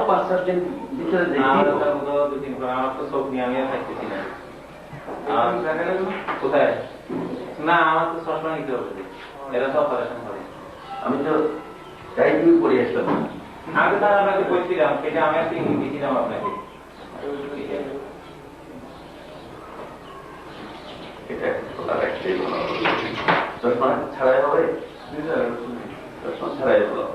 5-7 ভিতরে দেখি আমার তো সব নিয়ে আমি থাকতেছি না। কোথায় না, আমার তো চশমা নিতে হবে, এরা তো অপারেশন করে। আমি তো তাই তুমি পড়ে আসলাম। আগে তো আপনাকে বলছিলাম, সেটা আমি একটা ইঙ্গিত দিয়েছিলাম আপনাকে। এটা চশমা ছাড়াই হবে, চশমা ছাড়াই হলো।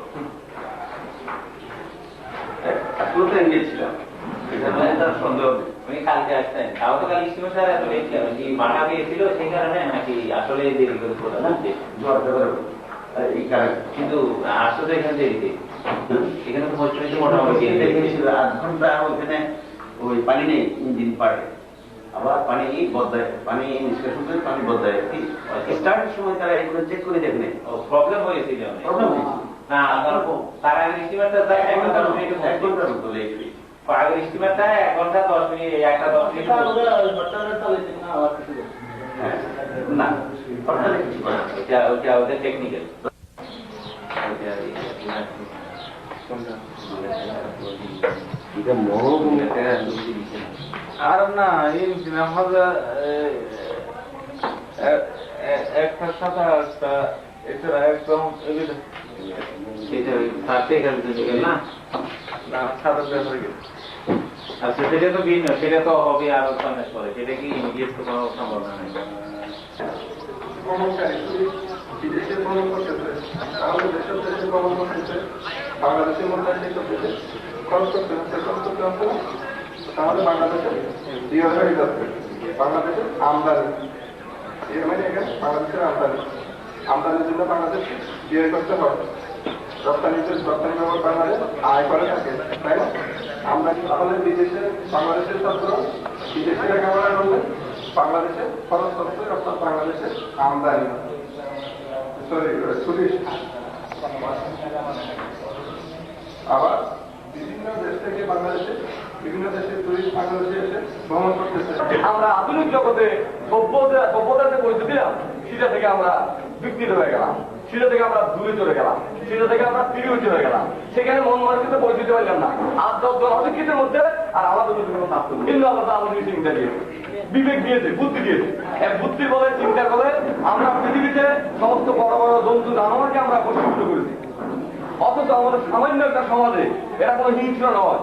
আসলে তো গিয়েছিলাম, সন্দেহ নেই। উনি কালকে আসছেন, তাও তো কাল ইস্টিমের স্যার এত লেট কেন? কি মাঠা পেয়েছিল সেই কারণে, নাকি আসলে দেরি করে করলাম? এই কারণে কিন্তু আসতো তো এখানে দেরিতে। এখানে তো মোটামুটি মোটামুটি 8 ঘন্টা ওখানে ওই পানি নেই, ইঞ্জিন পারে আবার পানি বদলায়, পানি নিষ্কাশন করে পানি বদলায়। স্টার্টের সময় তারা এগুলো চেক করে দেখবে। প্রবলেম হয়েছিল, প্রবলেম হয়েছে না তার আগে ইস্টিমেরটা যায় 1 ঘন্টার মতো লেট। আগের ইস্টিমেরটা 1 ঘন্টা 10 মিনিট, 1টা 10 মিনিট না, ওটা ওদের টেকনিক্যাল। আর না একটা সাদা একটা এটা একদম না সাদা হয়ে গেছে। আচ্ছা, সেটা তো ভিন্ন, সেটা তো হবে আরো 6 মাস পরে। সেটা কি ইমিডিয়েট তো কোনো সম্ভাবনা নেই। বিদেশে ভ্রমণ করতেছে, আমাদের দেশের দেশে ভ্রমণ করতেছে, বাংলাদেশের মধ্যে খরচ করতে হচ্ছে, তাহলে বাংলাদেশের বিয়ে হয়ে যাচ্ছে। বাংলাদেশের আমদানি মানে এখানে বাংলাদেশের আমদানির জন্য বাংলাদেশ বিয়ে করতে হবে। রপ্তানি ব্যবহার বাংলাদেশ আয় করে থাকে, তাই না? আমদানি তাহলে বিদেশে বাংলাদেশের ছাত্র বিদেশে লেখাপড়া করলে বাংলাদেশে খরচ করতে, অর্থাৎ বাংলাদেশের আমদানি আবার বিভিন্ন দেশ থেকে বাংলাদেশে বিভিন্ন দেশের টুরিস্ট বাংলাদেশে এসে ভ্রমণ করতেছে। আমরা আধুনিক জগতে সভ্যতার যে পরিস্থিতি সেটা থেকে আমরা বিকৃত হয়ে গেলাম, সেটা থেকে আমরা দূরে চলে গেলাম, সেটা থেকে আমরা বিরোধী হয়ে গেলাম। সেখানে মন মানসিকতা পরিস্থিতি পাইলাম না। আর 10 জন অশিক্ষিতের মধ্যে আর আমাদের মধ্যে কোনো পার্থক্য নেই। কিন্তু আল্লাহ আমাদের চিন্তা দিয়েছে, বিবেক দিয়েছে, বুদ্ধি দিয়েছে। এক বুদ্ধির বলে, চিন্তা করে আমরা পৃথিবীতে সমস্ত বড় বড় জন্তু জানোয়ারকে আমরা বৈশিষ্ট্য করেছি। অথচ আমাদের সামান্য একটা সমাজে এরা কোনো হিংস্র নয়,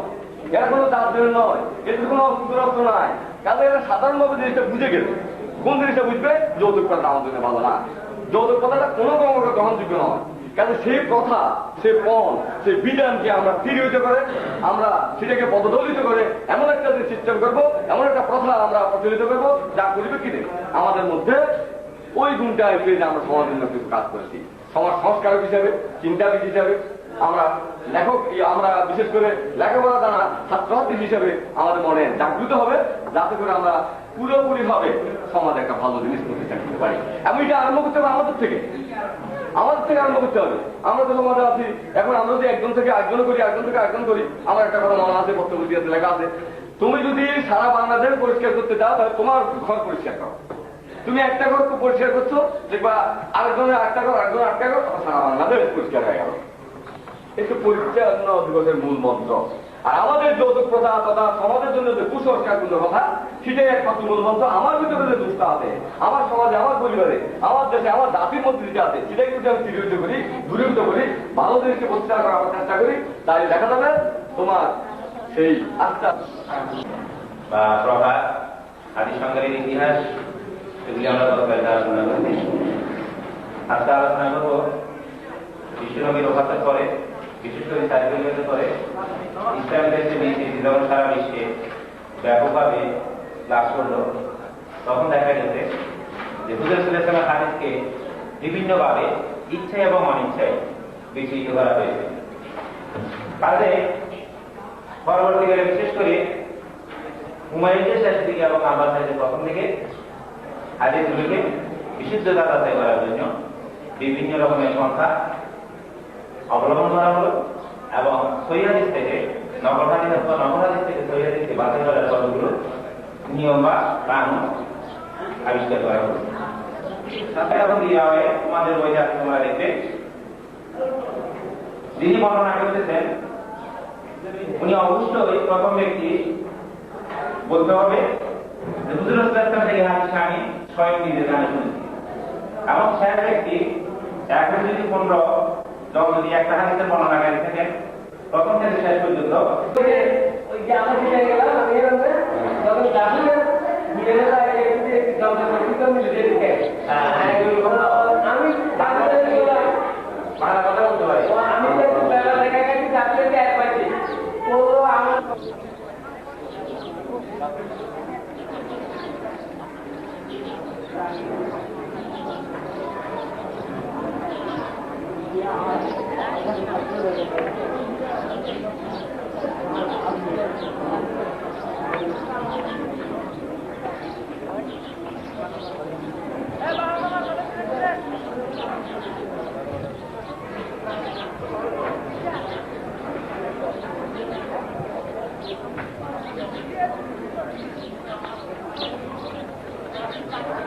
এরা কোনো দাঁড় নয়, এদের কোনো অস্ত্র নাই। কাজে এরা সাধারণভাবে জিনিসটা বুঝে গেছে। কোন জিনিসটা বুঝবে? যৌতুক কথাটা আমাদের জন্য ভালো না, যৌতুক কথাটা কোনো গ্রহণযোগ্য নয়। কাজে সেই কথা, সে পণ, সে বিধানকে আমরা ফিরিয়ে করে, আমরা সেটাকে পদদলিত করে এমন একটা সিস্টেম করবো, এমন একটা প্রথা আমরা প্রচলিত করবো, যা পরিপ্রেক্ষিতে আমাদের মধ্যে ওই গুণটা এসে যে আমরা সমাজের জন্য কিছু কাজ করেছি। সমাজ সংস্কারক হিসাবে, চিন্তাবিদ হিসাবে, আমরা লেখক, আমরা বিশেষ করে লেখাপড়া জানা ছাত্রছাত্রী হিসাবে আমাদের মনে জাগ্রত হবে, যাতে করে আমরা পুরোপুরি ভাবে সমাজে একটা ভালো জিনিস প্রতিষ্ঠা করতে পারি। এবং এটা আরম্ভ করতে হবে আমাদের থেকে আরম্ভ করতে হবে। আমরা তো সমাজে আছি, এখন আমরা যদি একজন থেকে একজন করি, একজন থেকে একজন করি, আমার একটা কথা মনে আছে, বক্তব্য দিয়েছে, লেখা আছে, তুমি যদি সারা বাংলাদেশ পরিষ্কার করতে চাও তাহলে তোমার ঘর পরিষ্কার করো। তুমি একটা ঘর পরিষ্কার করছো, দেখবা আরেকজনের একটা ঘর, একজন একটা ঘর, সারা বাংলাদেশ পরিষ্কার হয়ে গেল। একটু পরিচ্ছন্ন দিবসের মূল মন্ত্র। আর আমাদের যৌতুক প্রথা তথা সমাজের জন্য যে কুসংস্কারপূর্ণ কথা, সেটাই একমাত্র মূল মন্ত্র। আমার ভিতরে যে দুষ্ট আছে, আমার সমাজে, আমার পরিবারে, আমার দেশে, আমার জাতির মধ্যে যেটা আছে, সেটাই যদি আমি দূরীভূত করি, ভালো জিনিসকে প্রতিষ্ঠা করার চেষ্টা করি, তাই দেখা যাবে তোমার সেই আস্থা বা প্রভাব, আদি সংগ্রহের ইতিহাস, এগুলি আমরা আলোচনা করি। আজকে আলোচনা করবো বিশ্বনবীর ওফাতের পরে, বিশেষ করে সাইকেলের পরে ইসলামের দেশে বিস্তৃতি যখন সারা বিশ্বে ব্যাপকভাবে লাভ করলো, তখন দেখা গেছে যে হুজুর সাল্লাল্লাহু আলাইহি ওয়াসাল্লামের হাদিসকে বিভিন্নভাবে ইচ্ছায় এবং অনিচ্ছায় বিকৃত করা হয়েছে। কাজে পরবর্তীকালে বিশেষ করে হুমায়ুনের শেষ দিকে এবং আব্বাস সাহেবের প্রথম দিকে হাদিসগুলোকে বিশুদ্ধতা যাচাই করার জন্য বিভিন্ন রকমের পন্থা অবলম্বন করা হলো এবং সহিহ হাদিস থেকে নকল হাদিস থেকে সহিহ হাদিসকে বাতিল করার কতগুলো নিয়ম বা কানুন আবিষ্কার করা হলো। এখন তোমাদের বইতে আছে, তোমরা দেখবে, যিনি বর্ণনা করতেছেন উনি অবশ্যই প্রথম ব্যক্তি বলতে হবে যে হুজুর রাসূলুল্লাহ থেকে হাদিস আমি স্বয়ং নিজের কানে শুনেছি। এবং শেষ ব্যক্তি 1-15 যখন যদি একটা হাদিসের বর্ণনাকারী থাকেন প্রথম থেকে শেষ পর্যন্ত ওই যে আমরা যেটা গেলাম আমি এরকম যখন যাবি মিলে যায় একটু জলদি করে মিলে যেতে আমি বাংলাদেশে গেলাম বাংলা কথা বলতে পারি। আমি তো বেলা দেখা গেছে যাচ্ছে এক পাইছি ও আমার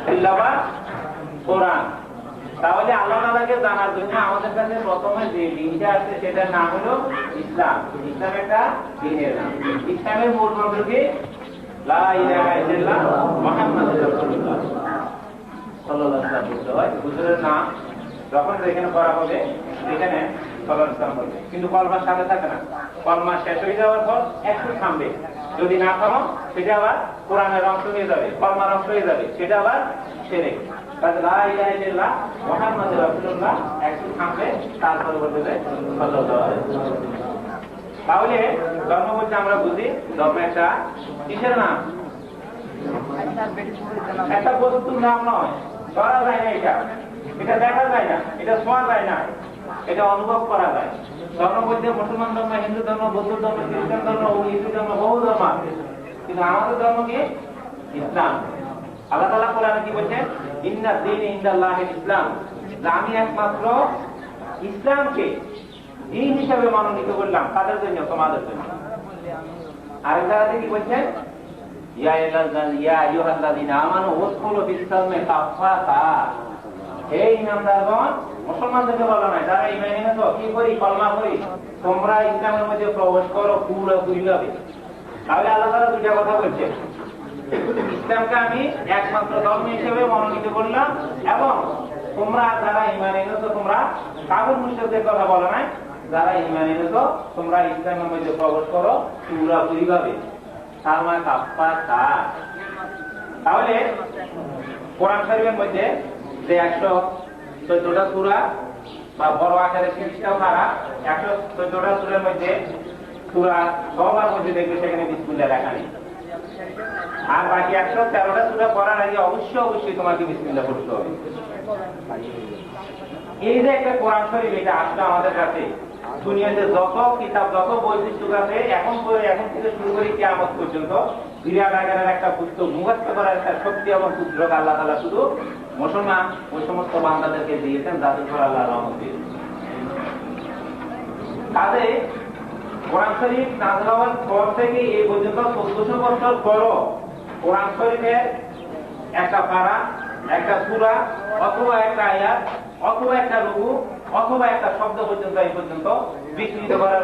তিলাওয়াত কোরআন। তাহলে আল্লাহ তাআলাকে জানার জন্য আমাদের কাছে প্রথমে যে দিনটা আছে সেটার নাম হলো ইসলাম। ইসলাম একটা দিনের নাম। ইসলামের মূল মন্ত্র কি? লা ইলাহা ইল্লাল্লাহ মুহাম্মাদুর রাসূলুল্লাহ সাল্লাল্লাহু আলাইহি ওয়াসাল্লাম বলতে হয়। হুজুরের নাম যখন যেখানে করা হবে সেখানে সাল্লাল্লাহু আলাইহি ওয়াসাল্লাম বলবে, কিন্তু কলমার সাথে থাকে না। কলমা শেষ হয়ে যাওয়ার পর একটু থামবে, যদি না থামো সেটা আবার কোরআনের অংশ হয়ে যাবে, কলমার অংশ হয়ে যাবে, সেটা আবার শিরক। তাহলে লা ইলাহা ইল্লাল্লাহ মুহাম্মাদুর রাসূলুল্লাহ একটু থামবে, তারপরে বলবে যে সাল্লাল্লাহু আলাইহি ওয়াসাল্লাম। তাহলে ধর্ম বলতে আমরা বুঝি ধর্ম একটা কিসের নাম? একটা বস্তুর নাম নয়, ধরা যায় না, এটা দেখা যায় না, এটা ছোঁয়া যায় না, এটা অনুভব করা যায়। ধর্ম বলতে মুসলমান ধর্ম, হিন্দু ধর্ম, বৌদ্ধ ধর্ম, খ্রিস্টান ধর্ম, ইসলাম ধর্ম, বহু ধর্ম আছে, কিন্তু আমাদের ধর্ম কি? ইসলাম। আল্লাহ তাআলা কোরআনে কি বলছেন? ইন্না দীন ইনদাল্লাহিল ইসলাম, যে আমি একমাত্র ইসলামকে দিন হিসাবে মনোনীত করলাম, তাদের জন্য, তোমাদের জন্য। আরেকটা আয়াতে কি বলছেন? ইয়া আইয়ুহাল্লাযীনা আমানু উদখুলু ফিস-সিলমি কাফফাতা, হে ঈমানদারগণ, মুসলমানদেরকে বলা নাই, যারা ঈমান এনেছো, কি করি? কলমা করি, তোমরা ইসলামের মধ্যে প্রবেশ করো পুরোপুরিভাবে। তাহলে আল্লাহ তাআলা দুইটা কথা বলছেন, ইসলামকে আমি একমাত্র ধর্ম হিসেবে মনোনীত করলাম, এবং তোমরা যারা ঈমান এনেছো, তোমরা কাফির মুশরিকদের কথা বলা নাই, যারা ঈমান এনেছো তোমরা ইসলামের মধ্যে প্রবেশ করো পুরোপুরিভাবে। সালমা কাফফাতা। তাহলে কোরআন শরীফের মধ্যে যে 114টা সূরা বা বড় আকারে 30টা পারা, 114টা সূরার মধ্যে সূরা সবার মধ্যে দেখবে সেখানে বিসমিল্লাহ লেখা নেই। আর বাকি 113টা সূরা পড়ার আগে অবশ্যই তোমাকে বিসমিল্লাহ পড়তে হবে। এই যে একটা কোরআন শরীফ, এটা আসলে আমাদের কাছে দুনিয়াতে যত কিতাব, যত বৈশিষ্ট্য আছে, এখন থেকে শুরু করে কিয়ামত পর্যন্ত বিরাট আকারের একটা পুস্তক মুখস্থ করার একটা শক্তি এবং কুদরত আল্লাহ তাআলা শুধু মুসলমান ওই সমস্ত বান্দাদেরকে দিয়েছেন, যাদের উপর আল্লাহ রহমত দিয়েছেন। কাজে কোরআন শরীফ নাযিল হওয়ার পর থেকে এই পর্যন্ত 1400 বছর পরও কোরআন শরীফের একটা পারা, একটা সূরা, অথবা একটা আয়াত, অথবা একটা রুকু, অথবা একটা শব্দ পর্যন্ত এই পর্যন্ত বিকৃত করার